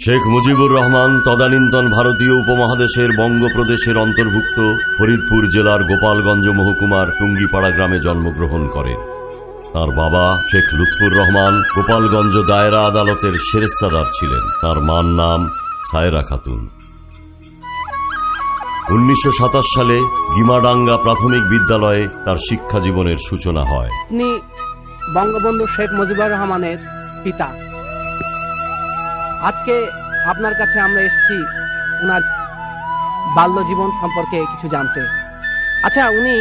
শেখ মুজিবুর রহমান তদানীন্তন ভারতীয় উপমহাদেশের বঙ্গপ্রদেশের অন্তর্ভুক্ত ফরিদপুর জেলার গোপালগঞ্জ মহকুমার টুঙ্গিপাড়া গ্রামে জন্মগ্রহণ করেন। তার বাবা শেখ লুৎফুর রহমান গোপালগঞ্জ দায়রা আদালতের সেরেস্তাদার ছিলেন। তার মার নাম সায়রা খাতুন। 1927 সালে গিমাডাঙ্গা প্রাথমিক বিদ্যালয়ে তার শিক্ষা জীবনের সূচনা হয়। তিনি বঙ্গবন্ধু শেখ মুজিবুর রহমানের পিতা। আজকে আপনার কাছে আমরা এসেছি ওনার বাল্য জীবন সম্পর্কে কিছু জানতে। আচ্ছা, উনি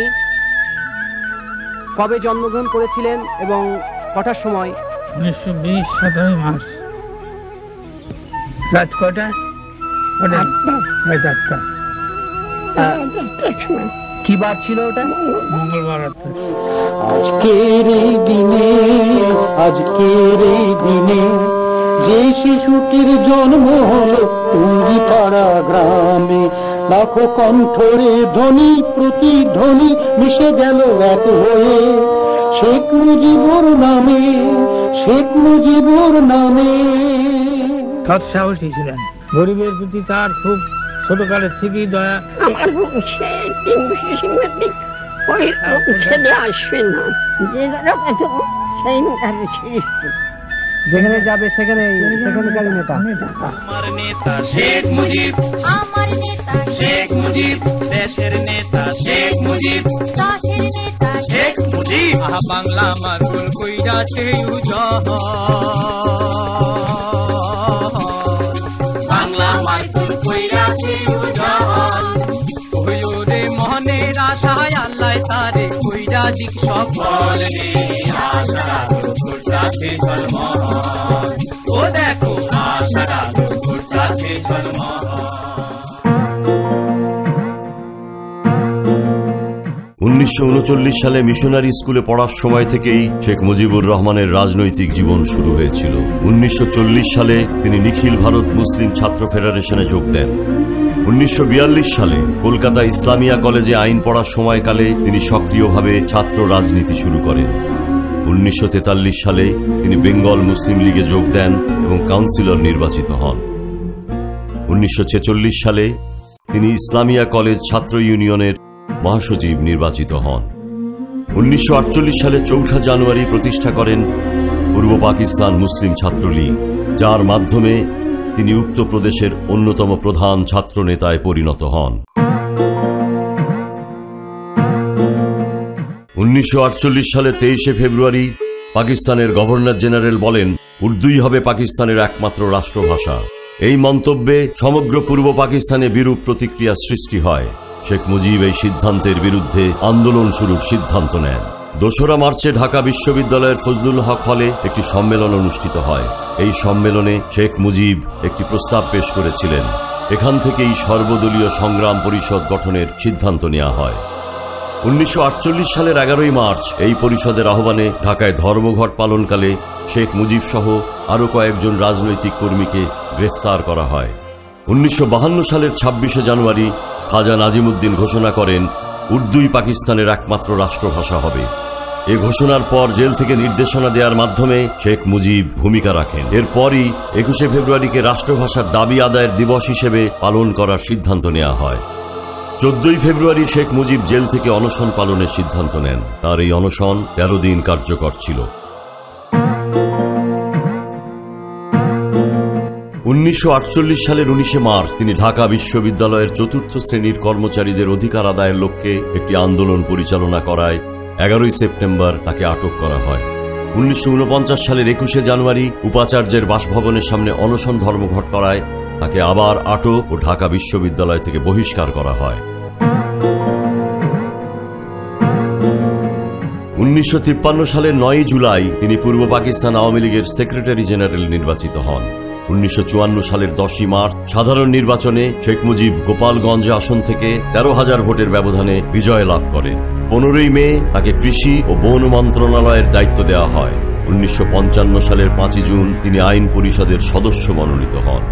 কবে জন্মগ্রহণ করেছিলেন এবং কটার সময়? 1920 17 মাস। রাত কটা? কি বার ছিল ওটা? মঙ্গলবার। আজকের এই দিনে যে শিশুটির জন্ম হলো টুঙ্গিপাড়া গ্রামে, লাখো কণ্ঠরে ধ্বনি প্রতিধ্বনি মিশে গেল এক হয়ে শেখ মুজিবুর নামে, শেখ মুজিবুর নামে। সৎ সাহসী ছিলেন। গরিবের প্রতি তার খুব ছোটকালের থেকেই দয়া। আমার ছেলে আসবে না, যে সেই যেখানে যাবে সেখানকার নেতা। আমার নেতা শেখ মুজিব, আমার নেতা শেখ মুজিব, দেশের নেতা শেখ মুজিব, দেশের নেতা শেখ মুজিব। আহা বাংলা মাগুল কইরাছে উজাহ, বাংলা মাগুল কইরাছে উজাহ। হইল রে মনের আশায় আল্লাহ তারে কইরা দিক সফল রে, আশা ঘুরতাছে ঝলমল। ও দেখো আশা ঘুরতাছে ঝলমল। 1939 সালে মিশনারি স্কুলে পড়ার সময় থেকেই শেখ মুজিবুর রহমানের রাজনৈতিক জীবন শুরু হয়েছিল। 1940 সালে তিনি নিখিল ভারত মুসলিম ছাত্র ফেডারেশনে যোগ দেন। 1942 সালে কলকাতা ইসলামিয়া কলেজে আইন পড়ার সময়কালে তিনি সক্রিয়ভাবে ছাত্র রাজনীতি শুরু করেন। 1943 সালে তিনি বেঙ্গল মুসলিম লীগে যোগ দেন এবং কাউন্সিলর নির্বাচিত হন। 1946 সালে তিনি ইসলামিয়া কলেজ ছাত্র ইউনিয়নের মহাসচিব নির্বাচিত হন। 1948 সালে 4 জানুয়ারি প্রতিষ্ঠা করেন পূর্ব পাকিস্তান মুসলিম ছাত্রলীগ, যার মাধ্যমে তিনি উক্ত প্রদেশের অন্যতম প্রধান ছাত্র নেতায় পরিণত হন। 1948 সালে 23 ফেব্রুয়ারি পাকিস্তানের গভর্নর জেনারেল বলেন, উর্দুই হবে পাকিস্তানের একমাত্র রাষ্ট্রভাষা। এই মন্তব্যে সমগ্র পূর্ব পাকিস্তানে বিরূপ প্রতিক্রিয়া সৃষ্টি হয়। শেখ মুজিব এই সিদ্ধান্তের বিরুদ্ধে আন্দোলন শুরুর সিদ্ধান্ত নেন। 2 মার্চে ঢাকা বিশ্ববিদ্যালয়ের ফজলুল হক হলে একটি সম্মেলন অনুষ্ঠিত হয়। এই সম্মেলনে শেখ মুজিব একটি প্রস্তাব পেশ করেছিলেন। এখান থেকেই সর্বদলীয় সংগ্রাম পরিষদ গঠনের সিদ্ধান্ত নেওয়া হয়। 1948 সালের 11 মার্চ এই পরিষদের আহ্বানে ঢাকায় ধর্মঘট পালনকালে শেখ মুজিব সহ আরও কয়েকজন রাজনৈতিক কর্মীকে গ্রেফতার করা হয়। 1952 সালের 26 জানুয়ারি খাজা নাজিমুদ্দিন ঘোষণা করেন, উর্দুই পাকিস্তানের একমাত্র রাষ্ট্রভাষা হবে। এ ঘোষণার পর জেল থেকে নির্দেশনা দেওয়ার মাধ্যমে শেখ মুজিব ভূমিকা রাখেন। এরপরই 21 ফেব্রুয়ারিকে রাষ্ট্রভাষার দাবি আদায়ের দিবস হিসেবে পালন করার সিদ্ধান্ত নেওয়া হয়। 14 ফেব্রুয়ারি শেখ মুজিব জেল থেকে অনশন পালনের সিদ্ধান্ত নেন। তার এই অনশন 13 দিন কার্যকর ছিল। 1948 সালের 19 মার্চ তিনি ঢাকা বিশ্ববিদ্যালয়ের 4র্থ শ্রেণীর কর্মচারীদের অধিকার আদায়ের লক্ষ্যে একটি আন্দোলন পরিচালনা করায় 11 সেপ্টেম্বর তাকে আটক করা হয়। 1949 সালের 21 জানুয়ারি উপাচার্যের বাসভবনের সামনে অনশন ধর্মঘট করায় তাকে আবার আটক ও ঢাকা বিশ্ববিদ্যালয় থেকে বহিষ্কার করা হয়। 1953 সালের 9 জুলাই তিনি পূর্ব পাকিস্তান আওয়ামী লীগের সেক্রেটারি জেনারেল নির্বাচিত হন। 1954 সালের 10 মার্চ সাধারণ নির্বাচনে শেখ মুজিব গোপালগঞ্জ আসন থেকে 13,000 ভোটের ব্যবধানে বিজয় লাভ করেন। 15 মে তাকে কৃষি ও বন মন্ত্রণালয়ের দায়িত্ব দেওয়া হয়। 1955 সালের 5 জুন তিনি আইন পরিষদের সদস্য মনোনীত হন।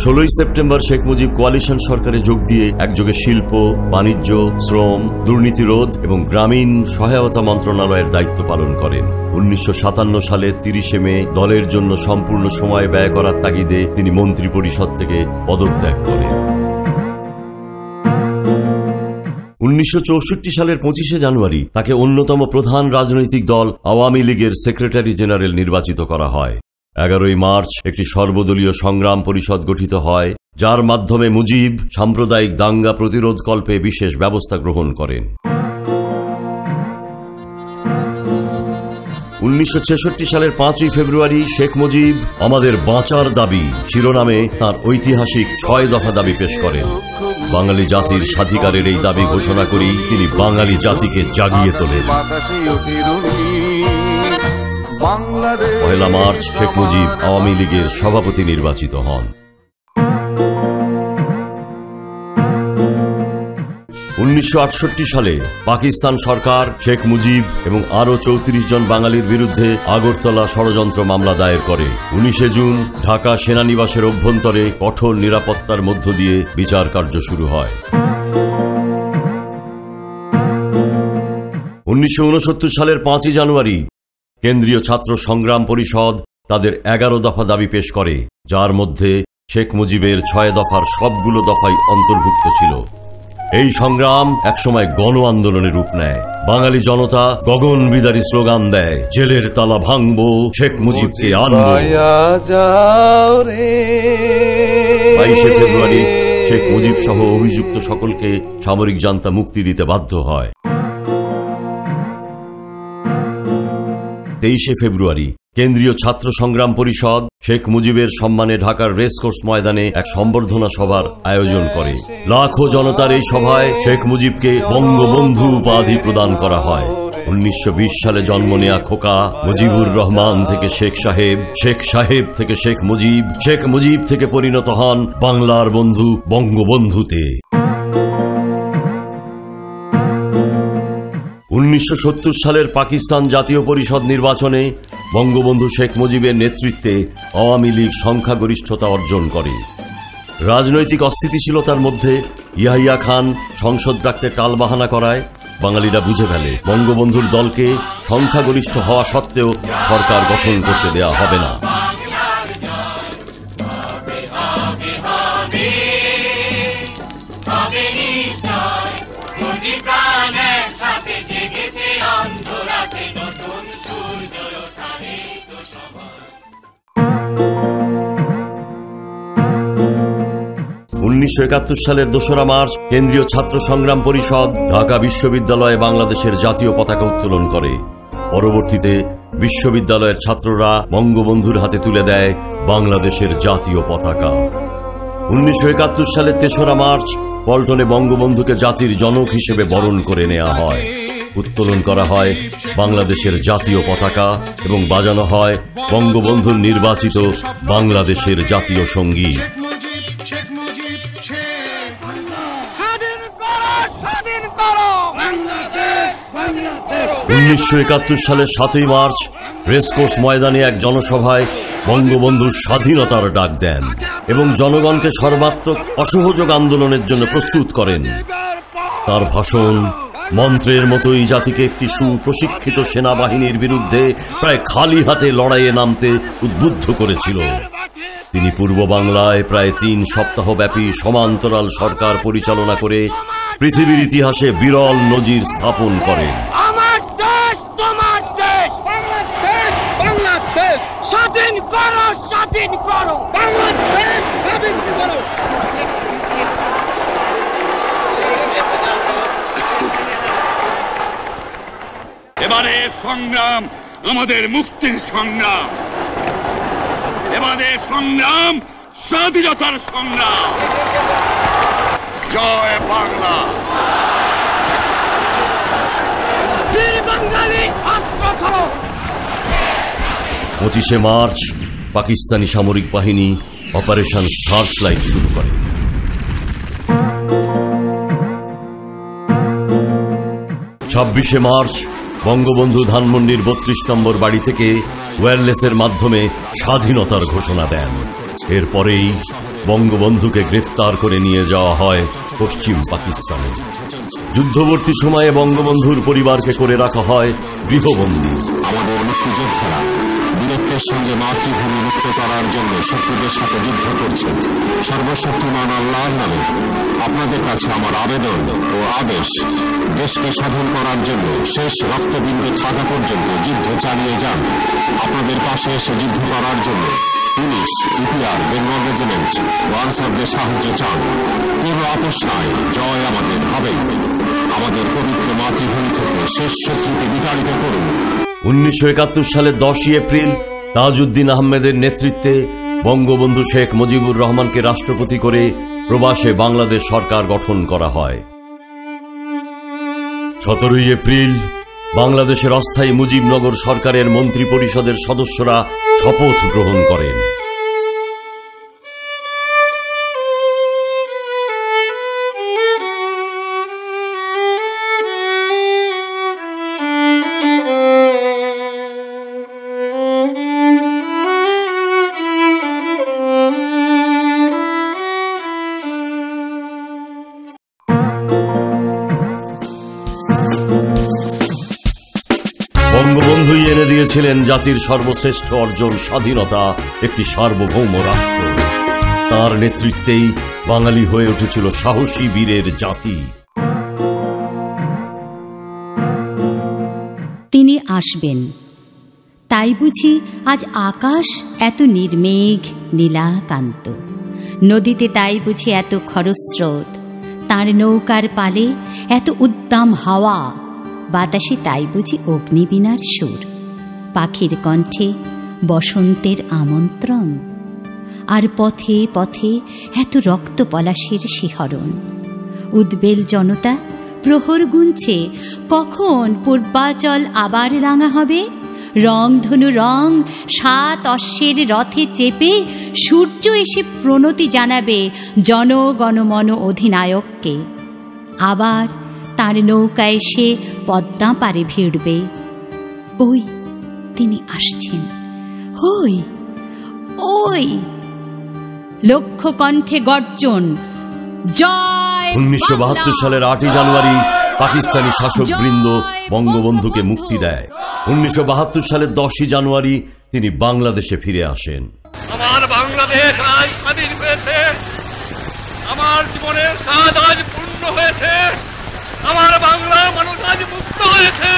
16ই সেপ্টেম্বর শেখ মুজিব কোয়ালিশন সরকারে যোগ দিয়ে একযোগে শিল্প, বাণিজ্য, শ্রম, দুর্নীতিরোধ এবং গ্রামীণ সহায়তা মন্ত্রণালয়ের দায়িত্ব পালন করেন। 1957 সালের 30 মে দলের জন্য সম্পূর্ণ সময় ব্যয় করার তাগিদে তিনি মন্ত্রিপরিষদ থেকে পদত্যাগ করেন। 1964 সালের 25 জানুয়ারি তাকে অন্যতম প্রধান রাজনৈতিক দল আওয়ামী লীগের সেক্রেটারি জেনারেল নির্বাচিত করা হয়। 11ই মার্চ একটি সর্বদলীয় সংগ্রাম পরিষদ গঠিত হয়, যার মাধ্যমে মুজিব সাম্প্রদায়িক দাঙ্গা প্রতিরোধকল্পে বিশেষ ব্যবস্থা গ্রহণ করেন। 1966 সালের 5ই ফেব্রুয়ারি শেখ মুজিব আমাদের বাঁচার দাবি শিরোনামে তাঁর ঐতিহাসিক 6 দফা দাবি পেশ করেন। বাঙালি জাতির স্বাধিকারের এই দাবি ঘোষণা করি তিনি বাঙালি জাতিকে জাগিয়ে তোলেন। 1 মার্চ শেখ মুজিব আওয়ামী লীগের সভাপতি নির্বাচিত হন। 1968 সালে পাকিস্তান সরকার শেখ মুজিব এবং আরও 34 জন বাঙালির বিরুদ্ধে আগরতলা ষড়যন্ত্র মামলা দায়ের করে। 19 জুন ঢাকা সেনানিবাসের অভ্যন্তরে কঠোর নিরাপত্তার মধ্য দিয়ে বিচার কার্য শুরু হয়। 1969 সালের 5 জানুয়ারি কেন্দ্রীয় ছাত্র সংগ্রাম পরিষদ তাদের 11 দফা দাবি পেশ করে, যার মধ্যে শেখ মুজিবের 6 দফার সবগুলো দফাই অন্তর্ভুক্ত ছিল। এই সংগ্রাম একসময় গণ আন্দোলনের রূপ নেয়। বাঙালি জনতা গগন বিদারী স্লোগান দেয়, জেলের তালা ভাঙবো, শেখ মুজিবকে আনবো। 22 ফেব্রুয়ারি শেখ মুজিব সহ অভিযুক্ত সকলকে সামরিক জান্তা মুক্তি দিতে বাধ্য হয়। 23 ফেব্রুয়ারি কেন্দ্রীয় ছাত্র সংগ্রাম পরিষদ শেখ মুজিবের সম্মানে ঢাকার রেসকোর্স ময়দানে এক সম্বর্ধনা সভার আয়োজন করে। লাখো জনতার এই সভায় শেখ মুজিবকে বঙ্গবন্ধু উপাধি প্রদান করা হয়। 1920 সালে জন্ম নেয়া খোকা মুজিবুর রহমান থেকে শেখ সাহেব, শেখ সাহেব থেকে শেখ মুজিব, শেখ মুজিব থেকে পরিণত হন বাংলার বন্ধু বঙ্গবন্ধুতে। 1970 সালের পাকিস্তান জাতীয় পরিষদ নির্বাচনে বঙ্গবন্ধু শেখ মুজিবের নেতৃত্বে আওয়ামী লীগ সংখ্যাগরিষ্ঠতা অর্জন করে। রাজনৈতিক অস্থিতিশীলতার মধ্যে ইয়াহিয়া খান সংসদ ডাকতে টালবাহানা করায় বাঙালিরা বুঝে ফেলে বঙ্গবন্ধুর দলকে সংখ্যাগরিষ্ঠ হওয়া সত্ত্বেও সরকার গঠন করতে দেওয়া হবে না। উনিশশো সালের 2 মার্চ কেন্দ্রীয় ছাত্র সংগ্রাম পরিষদ ঢাকা বিশ্ববিদ্যালয়ে বাংলাদেশের জাতীয় পতাকা উত্তোলন করে। পরবর্তীতে বিশ্ববিদ্যালয়ের ছাত্ররা বঙ্গবন্ধুর হাতে তুলে দেয় বাংলাদেশের জাতীয় পতাকা। 1971 সালের 3 মার্চ পল্টনে বঙ্গবন্ধুকে জাতির জনক হিসেবে বরণ করে নেওয়া হয়। উত্তোলন করা হয় বাংলাদেশের জাতীয় পতাকা এবং বাজানো হয় বঙ্গবন্ধুর নির্বাচিত বাংলাদেশের জাতীয় সঙ্গীত। 1971 সালের 7 মার্চ রেসকোর্স ময়দানে এক জনসভায় বঙ্গবন্ধুর স্বাধীনতার ডাক দেন এবং জনগণকে সর্বাত্মক অসহযোগ আন্দোলনের জন্য প্রস্তুত করেন। তার ভাষণ মন্ত্রের মতোই জাতিকে একটি সুপ্রশিক্ষিত সেনাবাহিনীর বিরুদ্ধে প্রায় খালি হাতে লড়াইয়ে নামতে উদ্বুদ্ধ করেছিল। তিনি পূর্ব বাংলায় প্রায় 3 সপ্তাহব্যাপী সমান্তরাল সরকার পরিচালনা করে পৃথিবীর ইতিহাসে বিরল নজির স্থাপন করেন। আমার দেশ তোমার দেশ, বাংলাদেশ বাংলাদেশ, স্বাধীন করো স্বাধীন করো বাংলাদেশ, স্বাধীন করো। এবারে সংগ্রাম আমাদের মুক্তির সংগ্রাম, এবারে সংগ্রাম স্বাধীনতার সংগ্রাম। জয় বাংলা। বীর বাঙালি অস্ত্র ধরো। 25 মার্চ পাকিস্তানি সামরিক বাহিনী অপারেশন সার্চলাইট শুরু করে। 26 মার্চ বঙ্গবন্ধু ধানমন্ডির 32 নম্বর বাড়ি থেকে ওয়্যারলেসের মাধ্যমে স্বাধীনতার ঘোষণা দেন। এরপরেই বঙ্গবন্ধুকে গ্রেফতার করে নিয়ে যাওয়া হয় পশ্চিম পাকিস্তানে। যুদ্ধবর্তী সময়ে বঙ্গবন্ধুর পরিবারকে করে রাখা হয় গৃহবন্দী। আমাদের মুক্তিযোদ্ধারা বীরত্বের সঙ্গে মাতৃভূমি মুক্ত করার জন্য শত্রুদের সাথে যুদ্ধ করছেন। সর্বশক্তিমান আল্লাহর নামে আপনাদের কাছে আমার আবেদন ও আদেশ, দেশকে স্বাধীন করার জন্য শেষ রক্তবিন্দু থাকা পর্যন্ত যুদ্ধ চালিয়ে যান। আপনাদের পাশে এসে যুদ্ধ করার জন্য পুলিশ, ইপিআর, বেঙ্গল রেজিমেন্ট ও আনসারদের সাহায্য চান। কোন আপোষ নাই, জয় আমাদের হবেই। আমাদের পবিত্র মাতৃভূমি থেকে শেষ শত্রুকে বিতাড়িত করুন। 1971 সালের 10 এপ্রিল তাজউদ্দিন আহমেদের নেতৃত্বে বঙ্গবন্ধু শেখ মুজিবুর রহমানকে রাষ্ট্রপতি করে প্রবাসে বাংলাদেশ সরকার গঠন করা হয়। 17 এপ্রিল বাংলাদেশের অস্থায়ী মুজিবনগর সরকারের মন্ত্রী পরিষদের সদস্যরা শপথ গ্রহণ করেন। বঙ্গবন্ধুই এনে দিয়েছিলেন জাতির সর্বশ্রেষ্ঠ অর্জন স্বাধীনতা, একটি সার্বভৌম রাষ্ট্র। তাঁর নেতৃত্বেই বাঙালি হয়ে উঠেছিল সাহসী বীরের জাতি। তিনি আসবেন, তাই বুঝি আজ আকাশ এত নির্মেঘ নীলাকান্ত, নদীতে তাই বুঝি এত খরস্রোত, তাঁর নৌকার পালে এত উদ্দাম হাওয়া, বাতাসে তাই বুঝি অগ্নিবীণার সুর, পাখির কণ্ঠে বসন্তের আমন্ত্রণ, আর পথে পথে এত রক্ত পলাশের শিহরণ। উদ্বেল জনতা প্রহর গুনছে, কখন পূর্বাচল আবার রাঙা হবে। রং ধনু রং 7 অশ্বের রথে চেপে সূর্য এসে প্রণতি জানাবে জনগণমন অধিনায়ককে। আবার তার নৌকা এসে পদ্মা পারে ভিড়বে। ওই তিনি আসছেন, ওই ওই লক্ষ কণ্ঠে গর্জন, জয়। 1972 সালের 8 জানুয়ারি পাকিস্তানি শাসকবৃন্দ বঙ্গবন্ধুকে মুক্তি দেয়। 1972 সালের 10 জানুয়ারি তিনি বাংলাদেশে ফিরে আসেন। আমার বাংলাদেশ আজ স্বাধীন হয়েছে, আমার জীবনের স্বাদ আজ পূর্ণ হয়েছে, আমার বাংলার মানুষ আজ মুক্ত হয়েছে।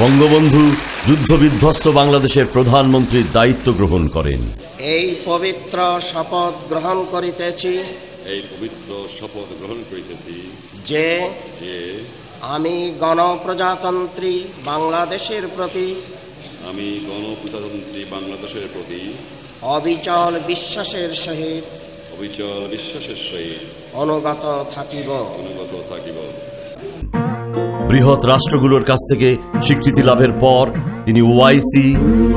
বঙ্গবন্ধু যুদ্ধবিধ্বস্ত বাংলাদেশের প্রধানমন্ত্রীর দায়িত্ব গ্রহণ করেন। এই পবিত্র শপথ গ্রহণ করিতেছি, যে আমি গণপ্রজাতন্ত্রী বাংলাদেশের প্রতি অবিচল বিশ্বাসের সহিত অনুগত থাকিব। বৃহৎ রাষ্ট্রগুলোর কাছ থেকে স্বীকৃতি লাভের পর তিনি ওআইসি,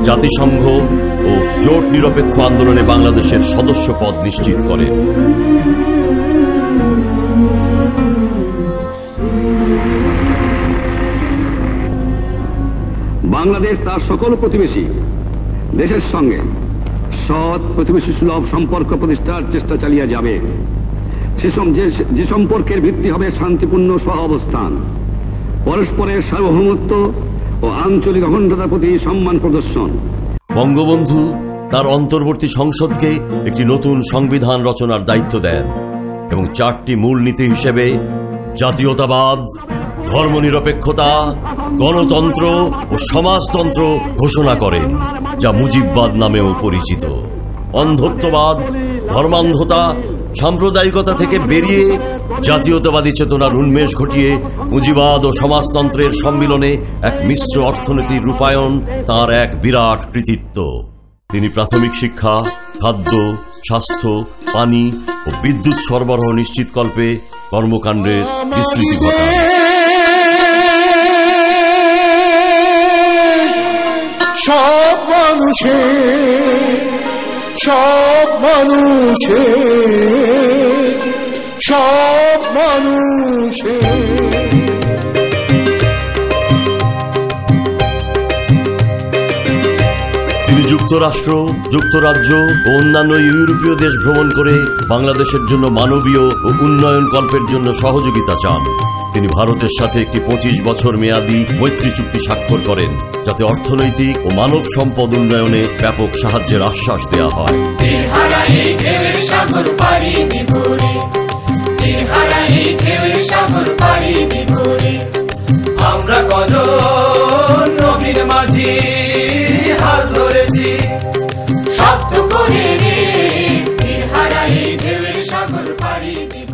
জাতিসংঘ ও জোট নিরপেক্ষ আন্দোলনে বাংলাদেশের সদস্য পদ নিশ্চিত করেন। বাংলাদেশ তার সকল প্রতিবেশী দেশের সঙ্গে সৎ প্রতিবেশী সুলভ সম্পর্ক প্রতিষ্ঠার চেষ্টা চালিয়ে যাবে। যে সম্পর্কের ভিত্তি হবে শান্তিপূর্ণ সহাবস্থান, পরস্পরের সার্বভৌমত্ব ও আঞ্চলিক অখণ্ডতার প্রতি সম্মান প্রদর্শন। বঙ্গবন্ধু তার অন্তর্বর্তী সংসদকে একটি নতুন সংবিধান রচনার দায়িত্ব দেন এবং 4টি মূলনীতি হিসেবে জাতীয়তাবাদ, ধর্মনিরপেক্ষতা, গণতন্ত্র ও সমাজতন্ত্র ঘোষণা করেন, যা মুজিববাদ নামেও পরিচিত। অন্ধত্ববাদ, ধর্মান্ধতা, সাম্প্রদায়িকতা থেকে বেরিয়ে জাতীয়তাবাদী চেতনার উন্মেষ ঘটিয়ে পুঁজিবাদ ও সমাজতন্ত্রের সম্মিলনে এক মিশ্র অর্থনীতির রূপায়ণ তাঁর এক বিরাট কৃতিত্ব। তিনি প্রাথমিক শিক্ষা, খাদ্য, স্বাস্থ্য, পানি ও বিদ্যুৎ সরবরাহ নিশ্চিতকল্পে কর্মকাণ্ডের বিস্তৃতি ঘটান। সব মানুষের সব মানুষের তিনি যুক্তরাষ্ট্র, যুক্তরাজ্য ও অন্যান্য ইউরোপীয় দেশ ভ্রমণ করে বাংলাদেশের জন্য মানবীয় ও উন্নয়ন কল্পের জন্য সহযোগিতা চান। তিনি ভারতের সাথে একটি 25 বছর মেয়াদী মৈত্রী চুক্তি স্বাক্ষর করেন, যাতে অর্থনৈতিক ও মানব সম্পদ উন্নয়নে ব্যাপক সাহায্যের আশ্বাস দেওয়া হয়। আমরা কজন নবীর মাঝি হাল ধরেছি, শব্দ করে রে তীর হারাই ঢেউয়ের সাগর পাড়ি দিব।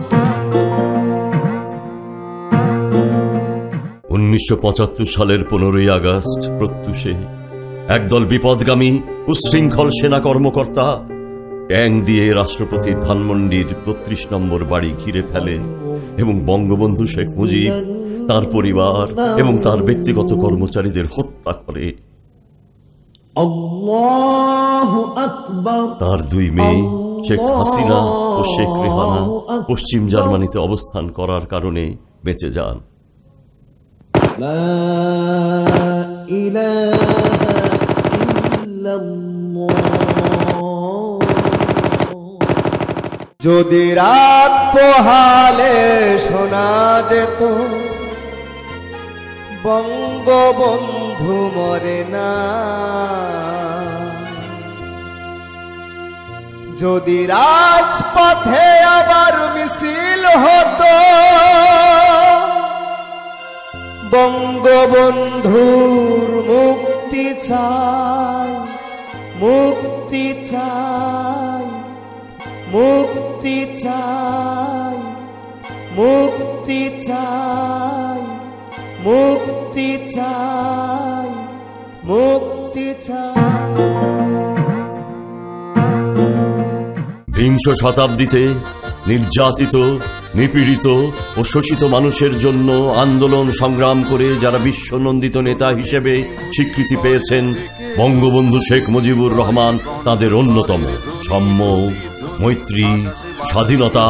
1975 সালের 15ই আগস্ট প্রত্যুষে একদল বিপদগামী উচ্ছৃঙ্খল সেনা কর্মকর্তা ট্যাং দিয়ে রাষ্ট্রপতি ধানমন্ডির 32 নম্বর বাড়ি ঘিরে ফেলে এবং বঙ্গবন্ধু শেখ মুজিব, তার পরিবার এবং তার ব্যক্তিগত কর্মচারীদের হত্যা করে। তার 2 মেয়ে শেখ হাসিনা ও শেখ রেহানা পশ্চিম জার্মানিতে অবস্থান করার কারণে বেঁচে যান। যদি রাত পোহালে শোনা যেত বঙ্গবন্ধু মরে না, যদি রাজপথে আবার মিছিল হতো বঙ্গবন্ধুর মুক্তি চাই, মুক্তি চাই, মুক্তি চাই, মুক্তি চাই, মুক্তি চাই, মুক্তি চাই। বিংশ শতাব্দীতে নির্যাতিত, নিপীড়িত ও শোষিত মানুষের জন্য আন্দোলন সংগ্রাম করে যারা বিশ্বনন্দিত নেতা হিসেবে স্বীকৃতি পেয়েছেন, বঙ্গবন্ধু শেখ মুজিবুর রহমান তাদের অন্যতম। সাম্য, মৈত্রী, স্বাধীনতা,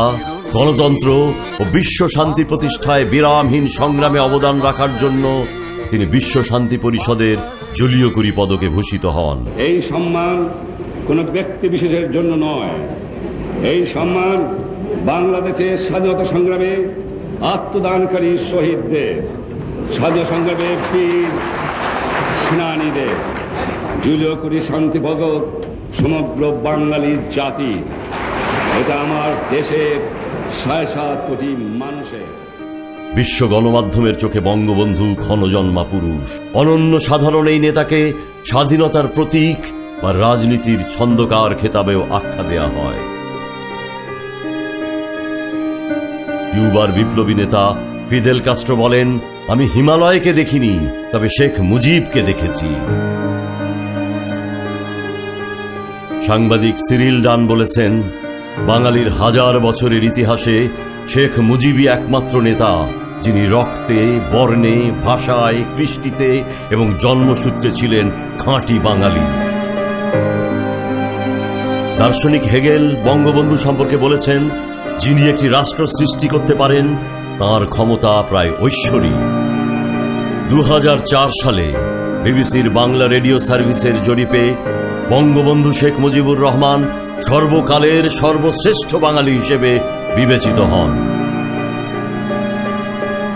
গণতন্ত্র ও বিশ্ব শান্তি প্রতিষ্ঠায় বিরামহীন সংগ্রামে অবদান রাখার জন্য তিনি বিশ্ব শান্তি পরিষদের জুলিও কুরি পদকে ভূষিত হন। এই সম্মান কোন ব্যক্তি বিশেষের জন্য নয়, এই সম্মান বাংলাদেশের স্বাধীনতা সংগ্রামে আত্মদানকারী শহীদদের, স্বাধীনতা সংগ্রামে বীর সেনানীদের, জুলিও কুরি শান্তি পদক সমগ্র বাঙালির জাতি। এটা আমার দেশের 7.5 কোটি মানুষের। বিশ্ব গণমাধ্যমের চোখে বঙ্গবন্ধু ক্ষণজন্মা পুরুষ। অনন্য সাধারণ এই নেতাকে স্বাধীনতার প্রতীক বা রাজনীতির ছন্দকার খেতাবেও আখ্যা দেয়া হয়। কিউবার বিপ্লবী নেতা ফিদেল কাস্ট্রো বলেন, আমি হিমালয়কে দেখিনি, তবে শেখ মুজিবকে দেখেছি। সাংবাদিক সিরিল ডান বলেছেন, বাঙালির 1000 বছরের ইতিহাসে শেখ মুজিবই একমাত্র নেতা যিনি রক্তে, বর্ণে, ভাষায়, কৃষ্টিতে এবং জন্মসূত্রে ছিলেন খাঁটি বাঙালি। দার্শনিক হেগেল বঙ্গবন্ধু সম্পর্কে বলেছেন, যিনি একটি রাষ্ট্র সৃষ্টি করতে পারেন তার ক্ষমতা প্রায় ঐশ্বরিক। 2004 সালে বিবিসির বাংলা রেডিও সার্ভিসের জরিপে বঙ্গবন্ধু শেখ মুজিবুর রহমান সর্বকালের সর্বশ্রেষ্ঠ বাঙালি হিসেবে বিবেচিত হন।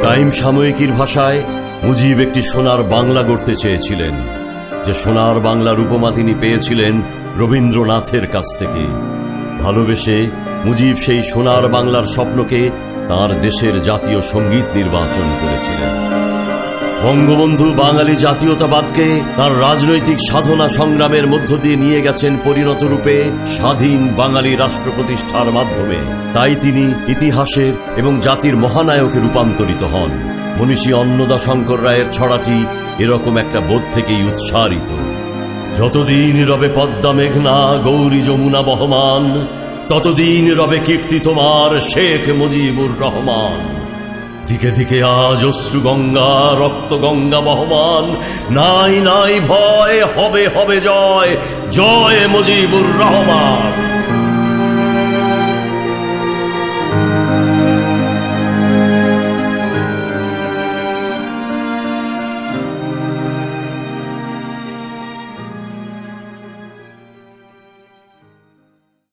টাইম সাময়িকীর ভাষায়, মুজিব একটি সোনার বাংলা গড়তে চেয়েছিলেন, যে সোনার বাংলার উপমা তিনি পেয়েছিলেন রবীন্দ্রনাথের কাছ থেকে। ভালোবেসে মুজিব সেই সোনার বাংলার স্বপ্নকে তার দেশের জাতীয় সঙ্গীত নির্বাচন করেছিলেন। বঙ্গবন্ধু বাঙালি জাতীয়তাবাদকে তার রাজনৈতিক সাধনা সংগ্রামের মধ্য দিয়ে নিয়ে গেছেন পরিণত রূপে স্বাধীন বাঙালি রাষ্ট্র প্রতিষ্ঠার মাধ্যমে। তাই তিনি ইতিহাসের এবং জাতির মহানায়কে রূপান্তরিত হন। মনীষী অন্নদাশঙ্কর রায়ের ছড়াটি এরকম একটা বোধ থেকেই উৎসারিত। যতদিন রবে পদ্মা মেঘনা গৌরী যমুনা বহমান, ততদিন রবে কীর্তি তোমার শেখ মুজিবুর রহমান। দিকে দিকে আজ অশ্রু গঙ্গা, রক্ত গঙ্গা বহমান। নাই নাই ভয়, হবে হবে জয়, জয় মুজিবুর রহমান।